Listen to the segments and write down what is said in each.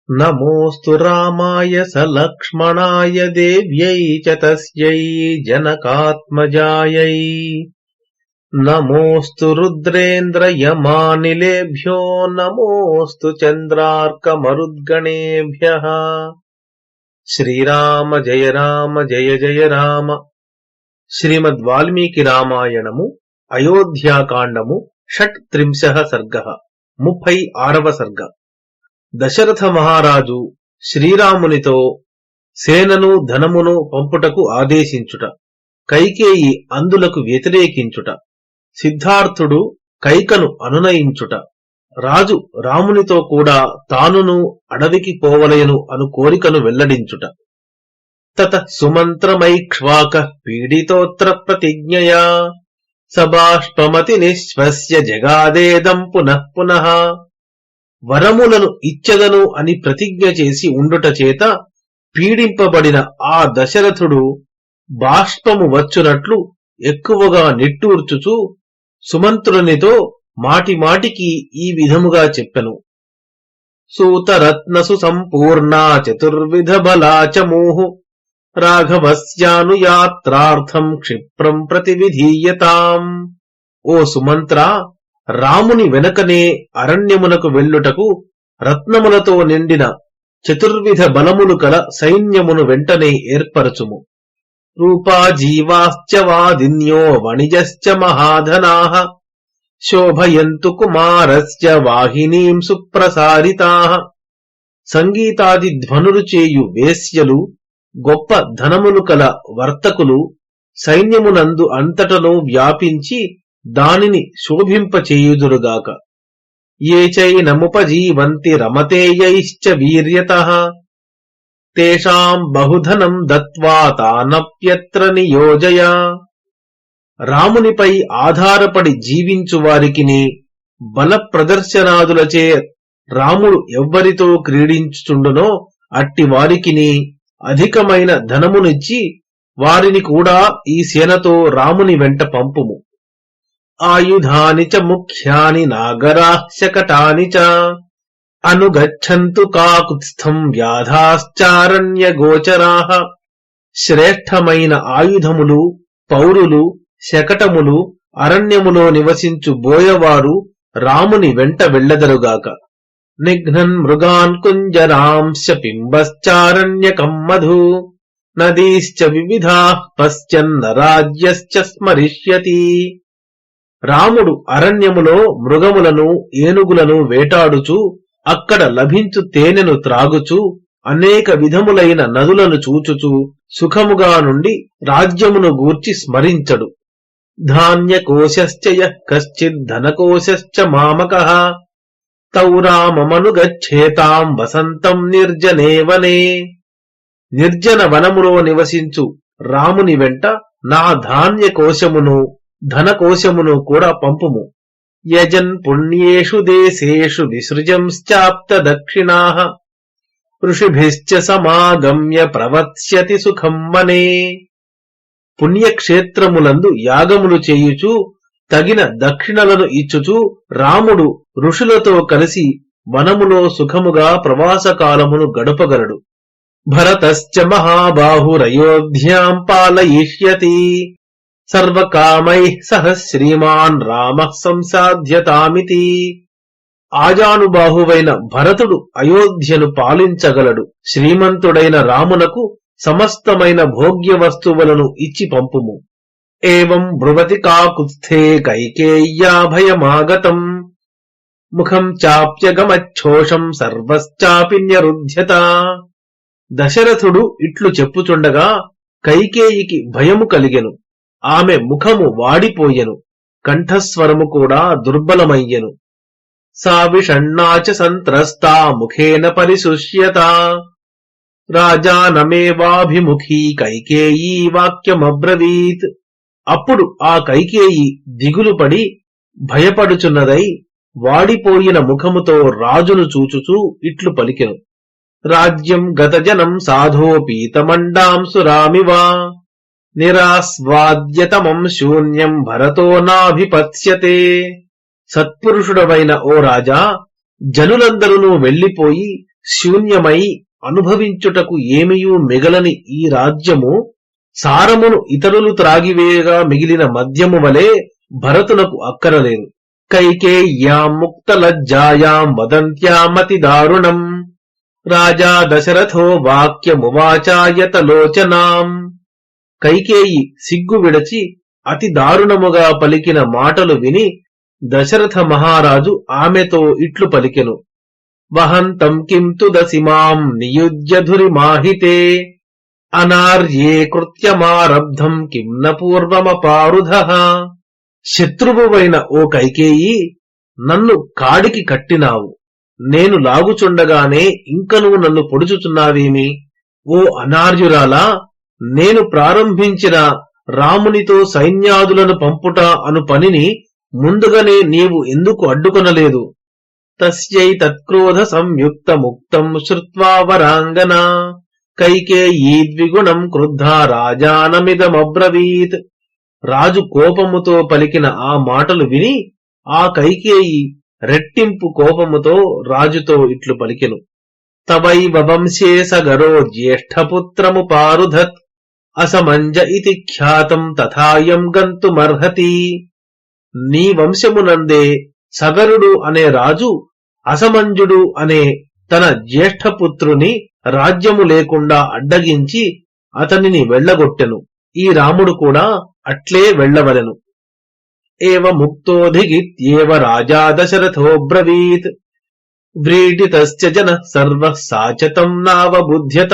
నమోస్తు రామాయ సలక్ష్మణాయ దేవ్యై చ తస్యై జనకాత్మజాయై. నమోస్తు రుద్రేంద్రయమానిలేభ్యో నమోస్తు చంద్రార్కమరుద్గణేభ్యః. శ్రీరామ జయ రామ జయ జయ రామ. శ్రీమద్ వాల్మీకి రామాయణము అయోధ్యాకాండము షట్త్రింశః సర్గః 36వ సర్గ. దశరథ మహారాజు శ్రీరామునితో సేనను ధనమును పంపుటకు ఆదేశించుట, కైకేయి అందులకు వ్యతిరేకించుట, సిద్ధార్థుడు కైకను అనునయించుట, రాజు రామునితో కూడా తానును అడవికి పోవలయను అను కోరికను వెల్లడించుట. తతః సుమంత్రమైక్ష్వాకః పీడితోత్ర ప్రతిజ్ఞయా సబాష్పమతి నిశ్వస్య జగాదేదం పునః పునః. వరములను ఇచ్చెదను అని ప్రతిజ్ఞ చేసి ఉండుట చేత పీడింపబడిన ఆ దశరథుడు బాష్పము వచ్చునట్లు ఎక్కువగా నిట్టూర్చుచూ సుమంత్రునితో మాటిమాటికి ఈ విధముగా చెప్పెను. సూతరత్నసు సంపూర్ణా చతుర్విధ బలాచమూహు రాఘవస్యానుయాత్రార్థం క్షిప్రం ప్రతివిధీయతాం. ఓ సుమంత్ర, రాముని వెనకనే అరణ్యమునకు వెళ్ళుటకు రత్నములతో నిండిన చతుర్విధ బలములు కల సైన్యమును వెంటనే ఏర్పరచుము. రూపా జీవాశ్చ వాదిన్యో వణిజశ్చ మహాధనాః శోభయంతు కుమారస్య వాహినీం సుప్రసారితాః. సంగీతాది ధ్వనులు చేయు వేశ్యలు, గొప్ప ధనములు కల వర్తకులు సైన్యమునందు అంతటను వ్యాపించి దానిని శోభింపచేయుదురుగాక. ఏ చైనముపజీవంతి రమతేయైశ్చ వీర్యతః తేషాం బహుధనం దత్వా తానప్యత్ర నియోజయ. రామునిపై ఆధారపడి జీవించు వారికిని బల ప్రదర్శనాదులచే రాముడు ఎవ్వరితో క్రీడించుచుండునో అట్టి వారికిని అధికమైన ధనమునిచ్చి వారిని కూడా ఈ సేనతో రాముని వెంట పంపుము. ఆయుధాని చ ముఖ్యాని నాగరాః శకటాని చ అనుగచ్చంతు కాకుత్స్థం వ్యాధాశ్చారణ్య గోచరాః. శ్రేష్టమైన ఆయుధములు, పౌరులు, శకటములు, అరణ్యములో నివసించు బోయవారు రాముని వెంట వెళ్ళెదరుగాక. నిఘ్నన్ మృగాన్ కుంజరాంశ్చ పింబశ్చారణ్యకం మధు నదీశ్చ వివిధాః పశ్చన్న రాజ్యశ్చ స్మరిష్యతి. రాముడు అరణ్యములో మృగములను, ఏనుగులను వేటాడుచు అక్కడ లభించు తేనెను త్రాగుచు అనేక విధములైన నదులను చూచుచు సుఖముగా నుండి రాజ్యమును గూర్చి స్మరించడు. ధాన్యకోశశ్చ యః కశ్చిద్ ధనకోశశ్చ మామకః తౌ రామమనుగచ్ఛేతాం వసంతం నిర్జనే వనే. నిర్జన వనములో నివసించు రాముని వెంట నా ధాన్యకోశమును ధనకోశమును కూడా పంపుము. యజన్ పుణ్యేషు దేశేషు విసృజంశ్చాప్త దక్షిణాః ఋషిభిశ్చ సమాగమ్య ప్రవత్స్యతి సుఖం వనే. పుణ్యక్షేత్రములందు యాగములు చేయుచు తగిన దక్షిణలను ఇచ్చుచు రాముడు ఋషులతో కలిసి వనములో సుఖముగా ప్రవాసకాలమును గడపగలడు. భరతశ్చ మహాబాహురయోధ్యాం పాలయిష్యతి సర్వకామైః సహ శ్రీమాన్ రామః సంసాధ్యతామితి. ఆజానుబాహువైన భరతుడు అయోధ్యను పాలించగలడు. శ్రీమంతుడైన రామునకు సమస్తమైన భోగ్య వస్తువులను ఇచ్చి పంపుము. ఏవం బ్రువతి కాకుత్స్థే కైకేయ్యా భయమాగతం ముఖం చాప్యగమచ్చోషం సర్వశ్చాపిన్యరుధ్యత. దశరథుడు ఇట్లు చెప్పుచుండగా కైకేయికి భయము కలిగెను. ఆమె ముఖము వాడిపోయెను, కంఠస్వరము కూడా దుర్బలమయ్యెను. సా విషణ్ణాచ సంత్రస్తా ముఖేన పరిశుష్యత రాజానమేవాభిముఖీ కైకేయీ వాక్యమబ్రవీత్. అప్పుడు ఆ కైకేయి దిగులుపడి భయపడుచున్నదై వాడిపోయిన ముఖముతో రాజును చూచుచూ ఇట్లు పలికెను. రాజ్యం గతజనం సాధో పీతమండాం సురామివా నిరాస్వాద్యతమం శూన్యం భరతో నాభిపత్స్యతే. సత్పురుషుడవైన ఓ రాజా, జనులందరూ వెళ్లిపోయి శూన్యమై అనుభవించుటకు ఏమియూ మిగలని ఈ రాజ్యము సారమును ఇతరులు త్రాగివేయగా మిగిలిన మద్యము వలె భరతునకు అక్కరలేదు. కైకేయ్యాం ముక్తలజ్జాయాం వదంత్యామతి దారుణం రాజా దశరథో వాక్యమువాచాయతలోచనాం. కైకేయి సిగ్గు విడచి అతి దారుణముగా పలికిన మాటలు విని దశరథ మహారాజు ఆమెతో ఇట్లు పలికెను. వహంతం కిం తుదసిమాం నియుజ్యధురిమాహితే అనార్యే కృత్యమారబ్ధం కిం న పూర్వమపారుధః. శత్రువువైన ఓ కైకేయి, నన్ను కాడికి కట్టినావు. నేను లాగుచుండగానే ఇంకనూ నన్ను పొడుచుచున్నావేమి? ఓ అనార్యురాలా, నేను ప్రారంభించిన రామునితో సైన్యాదులను పంపుట అను పనిని ముందుగానే నీవు ఎందుకు అడ్డుకొనలేదు? తస్యై తత్క్రోధ సంయుక్త ముక్తం శ్రుత్వా వరాంగనా కైకేయీ ద్విగుణం క్రుద్ధా రాజానమిదమబ్రవీత్. రాజు కోపముతో పలికిన ఆ మాటలు విని ఆ కైకేయి రెట్టింపు కోపముతో రాజుతో ఇట్లు పలికెను. తవైవ వంశే సగరో జ్యేష్ఠపుత్రముపారుధత్ అసమంజ ఇతి ఖ్యాతం తథాయం గంతుమర్హతి. నీ వంశమునందే సగరుడు అనే రాజు అసమంజుడు అనే తన జ్యేష్ఠపుత్రుని రాజ్యము లేకుండా అడ్డగించి అతనిని వెళ్లగొట్టెను. ఈ రాముడు కూడా అట్లే వెళ్లవలెను. ఏవ ముక్తోధిగిత్యేవ రాజా దశరథోబ్రవీత్ వ్రీడితస్య జనః సర్వః సాచతం నావబుధ్యత.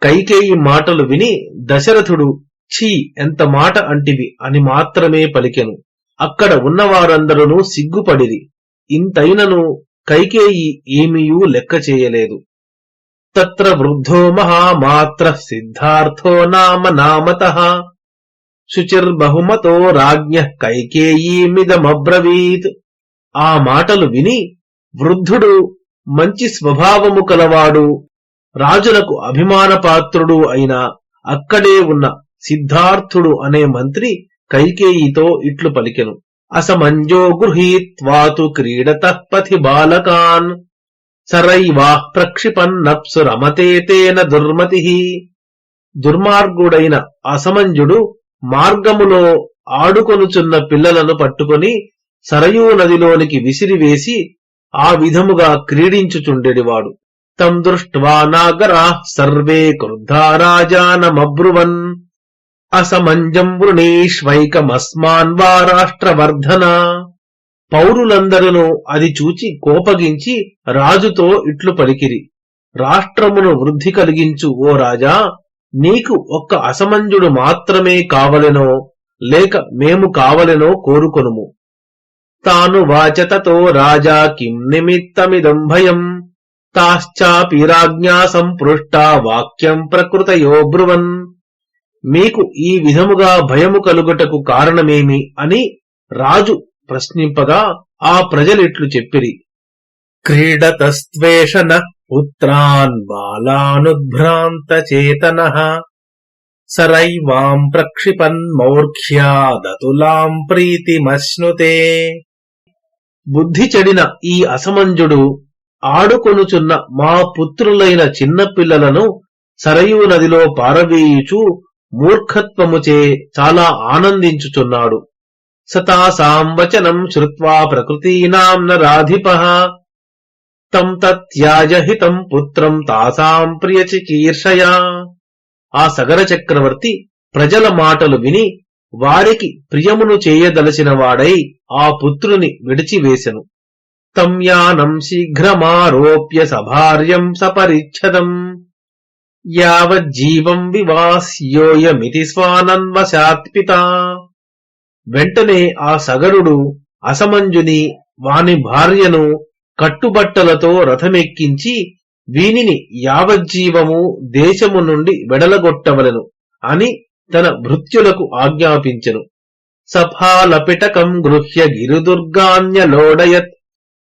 కైకేయి మాటలు విని దశరథుడు ఛీ, ఎంత మాట అంటివి అని మాత్రమే పలికెను. అక్కడ ఉన్నవారందరూ సిగ్గుపడిరి. ఇంతైనను కైకేయి ఏమీయూ లెక్క చేయలేదు. తత్ర వృద్ధో మహామాత్ర సిద్ధార్థో నామ నామతః శుచిర్బహుమతో రాజ్ఞః కైకేయీమిదమబ్రవీత్. ఆ మాటలు విని వృద్ధుడు, మంచి స్వభావము కలవాడు, రాజులకు అభిమానపాత్రుడు అయిన అక్కడే ఉన్న సిద్ధార్థుడు అనే మంత్రి కైకేయితో ఇట్లు పలికెను. అసమంజో గృహీత్వాతు క్రీడతః పథి బాలకాన్ సరైవాః ప్రక్షిపన్నప్సు రమతే తేన దుర్మతిః. దుర్మార్గుడైన అసమంజుడు మార్గములో ఆడుకొనుచున్న పిల్లలను పట్టుకొని సరయూ నదిలోనికి విసిరివేసి ఆ విధముగా క్రీడించుచుండెడివాడు. తం దృష్ట్వా నాగరాః సర్వే క్రుద్ధా రాజానమబ్రువన్ అసమంజం వృణీష్వైకమస్మాన్ వా రాష్ట్రవర్ధన. పౌరులందరూ అది చూచి కోపగించి రాజుతో ఇట్లు పలికిరి. రాష్ట్రమును వృద్ధి కలిగించు ఓ రాజా, నీకు ఒక్క అసమంజుడు మాత్రమే కావలెనో లేక మేము కావలెనో కోరుకొనుము. తాను వాచతతో రాజా కిం నిమిత్తమిదం భయం తాశ్చాపి రాజ్ఞా సంపృష్టా వాక్యం ప్రకృతయో బ్రువన్. మీకు ఈ విధముగా భయము కలుగుటకు కారణమేమి అని రాజు ప్రశ్నింపగా ఆ ప్రజలిట్లు చెప్పిరి. క్రీడతస్త్వేషన పుత్రాన్ బాలానుద్భ్రాంత చేతనః సరైవాం ప్రక్షిపన్ మౌర్ఖ్యాదతులాం ప్రీతిమశ్నుతే. బుద్ధి చెడిన ఈ అసమంజుడు ఆడుకొనుచున్న మా పుత్రులైన చిన్నపిల్లలను సరయూ నదిలో పారవేయుచు మూర్ఖత్వముచే చాలా ఆనందించుచున్నాడు. సతాసాం వచనం శ్రుత్వా ప్రకృతీనాం నరాధిపః తం తత్యాజహితం పుత్రం తాసాం ప్రియచికీర్షయా. ఆ సగర చక్రవర్తి ప్రజల మాటలు విని వారికి ప్రియమును చేయదలచిన వాడై ఆ పుత్రుని విడిచివేశెను. తం యానం శీఘ్రమారోప్య సభార్యం సపరిచ్ఛదం యావజ్జీవం వివాస్యోయమితి స్వానన్వశాత్పిత. వెంటనే ఆ సగరుడు అసమంజుని వాని భార్యను కట్టుబట్టలతో రథమెక్కించి వీనిని యావజ్జీవము దేశము నుండి వెడలగొట్టవలెను అని తన భృత్యులకు ఆజ్ఞాపించెను. సఫాలపిటకం గృహ్య గిరిదుర్గాన్యలోడయత్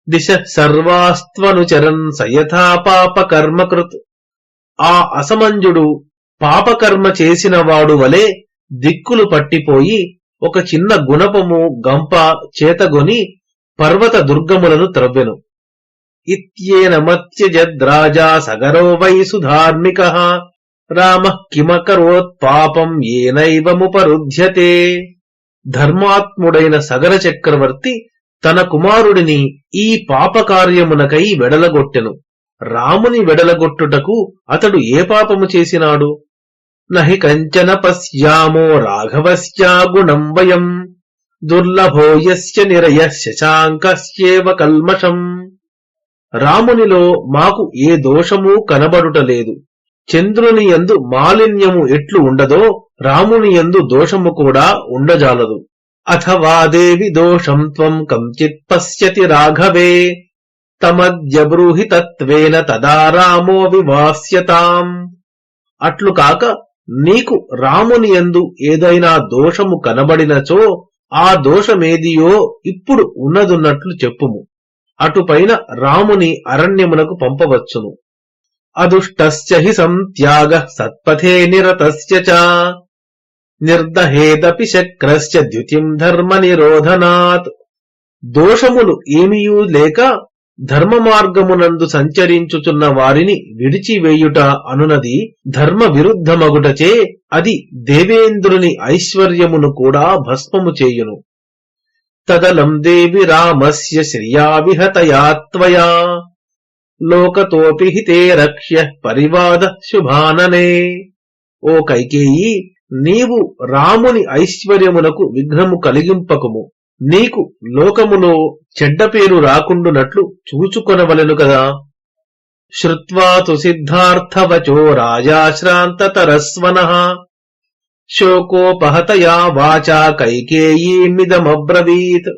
దిశ సర్వాస్త్వనుచరన్ సయథా పాపకర్మకృత్. ఆ అసమంజుడు పాపకర్మ చేసినవాడు వలె దిక్కులు పట్టిపోయి ఒక చిన్న గుణపము గంప చేతగొని పర్వత దుర్గములను త్రవ్వెను. ఇత్యేన మత్యజద్రాజా సగరో వై సుధార్మికః రామః కిమకరోత్ పాపం ఏనైవముపరుధ్యతే. ధర్మాత్ముడైన సగర చక్రవర్తి తన కుమారుడిని ఈ పాపకార్యమునకై వెడలగొట్టెను. రాముని వెడలగొట్టుటకు అతడు ఏ పాపము చేసినాడు? నహి కంచన పశ్యామో రాఘవస్యా గుణం వయం దుర్లభో యస్య నిరయః శశాంకస్యేవ కల్మషం. రామునిలో మాకు ఏ దోషమూ కనబడుటలేదు. చంద్రుని యందు మాలిన్యము ఎట్లు ఉండదో రాముని యందు దోషము కూడా ఉండజాలదు. అథవా దేవి దోషం త్వం కంచిత్ పశ్యతి రాఘవే తమద్య బ్రూహి తత్వేన తదా రామో వివాస్యతాం. అట్లు కాక నీకు రాముని యందు ఏదైనా దోషము కనబడినచో ఆ దోషమేదియో ఇప్పుడు ఉన్నదున్నట్లు చెప్పుము. అటుపైన రాముని అరణ్యమునకు పంపవచ్చును. అదుష్టస్య హి సంత్యాగః సత్పథే నిరతస్య చ నిర్దహేదపి శక్రస్య ద్యుతిం ధర్మ నిరోధనాత్. దోషములు ఏమియూ లేక ధర్మ మార్గమునందు సంచరించుచున్న వారిని విడిచివేయుట అనునది ధర్మ విరుద్ధమగుటచే అది దేవేంద్రుని ఐశ్వర్యమును కూడా భస్మము చేయును. తదలం దేవి రామస్య శ్రియా విహతయా త్వయా లోకతోపి హితే రక్ష్య పరివాద శుభాననే. ఓ కైకేయి, నీవు రాముని ఐశ్వర్యమునకు విఘ్నము కలిగింపకుము. నీకు లోకములో చెడ్డ పేరు రాకుండునట్లు చూచుకొనవలెను కదా. శ్రుత్వా తు సిద్ధార్థవచో రాజాశ్రాంతతరస్వనః శోకోపహతయా వాచా కైకేయీమిదమబ్రవీత్.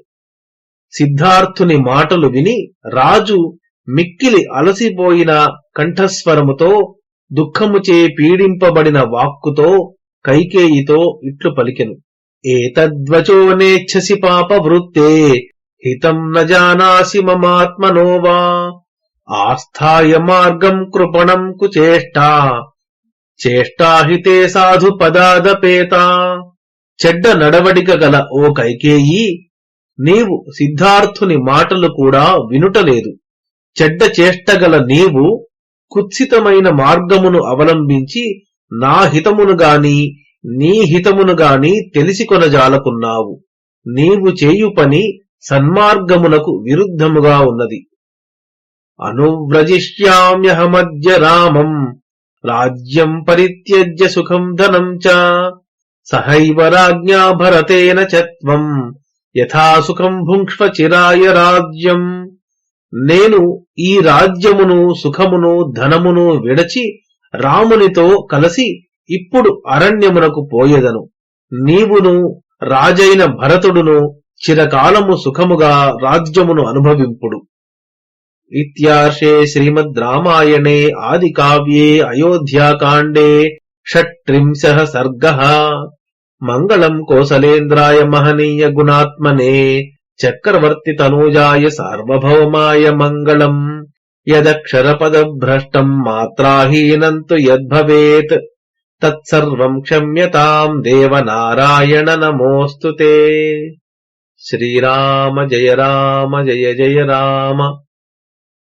సిద్ధార్థుని మాటలు విని రాజు మిక్కిలి అలసిపోయిన కంఠస్వరముతో దుఃఖముచే పీడింపబడిన వాక్కుతో కైకేయితో ఇట్లు పలికెను. ఏతద్వచో నేచ్ఛసి పాపవృత్తే హితం న జానాసి మమాత్మనో వా ఆస్థాయ మార్గం కృపణం కుచేష్టా చేష్టాహితే సాధు పదాదపేత. చెడ్డ నడవడిక గల ఓ కైకేయి, నీవు సిద్ధార్థుని మాటలు కూడా వినుటలేదు. చెడ్డ చేష్టగల నీవు కుత్సితమైన మార్గమును అవలంబించి నా హితమును గాని నీ హితమును గాని తెలిసికొనజాలకున్నావు. నీవు చేయు పని సన్మార్గమునకు విరుద్ధముగా ఉన్నది. అనువ్రజిష్యామ్యహమద్య రామం రాజ్యం పరిత్యజ్య సుఖం ధనం చ సహైవ రాజ్ఞా భరతేన చ త్వం యథా సుఖం భుంక్ష్వ చిరాయ రాజ్యం. నేను ఈ రాజ్యమును సుఖమును ధనమును విడచి రామునితో కలిసి ఇప్పుడు అరణ్యమునకు పోయేదను. నీవును రాజైన భరతుడును చిరకాలము సుఖముగా రాజ్యమును అనుభవింపుడు. ఇత్యార్షే శ్రీమద్ రామాయణే ఆది కావ్యే అయోధ్యాకాండే 36 సర్గః. మంగళం కోసలేంద్రాయ మహనీయ గుణాత్మనే చక్రవర్తి తనూజాయ సార్వభౌమాయ మంగళం. యదక్షరపదభ్రష్టం మాత్రాహీనం తు యద్భవేత్ తత్సర్వం క్షమ్యతాం దేవనారాయణ నమోస్తుతే. శ్రీరామ జయ రామ జయ జయ రామ.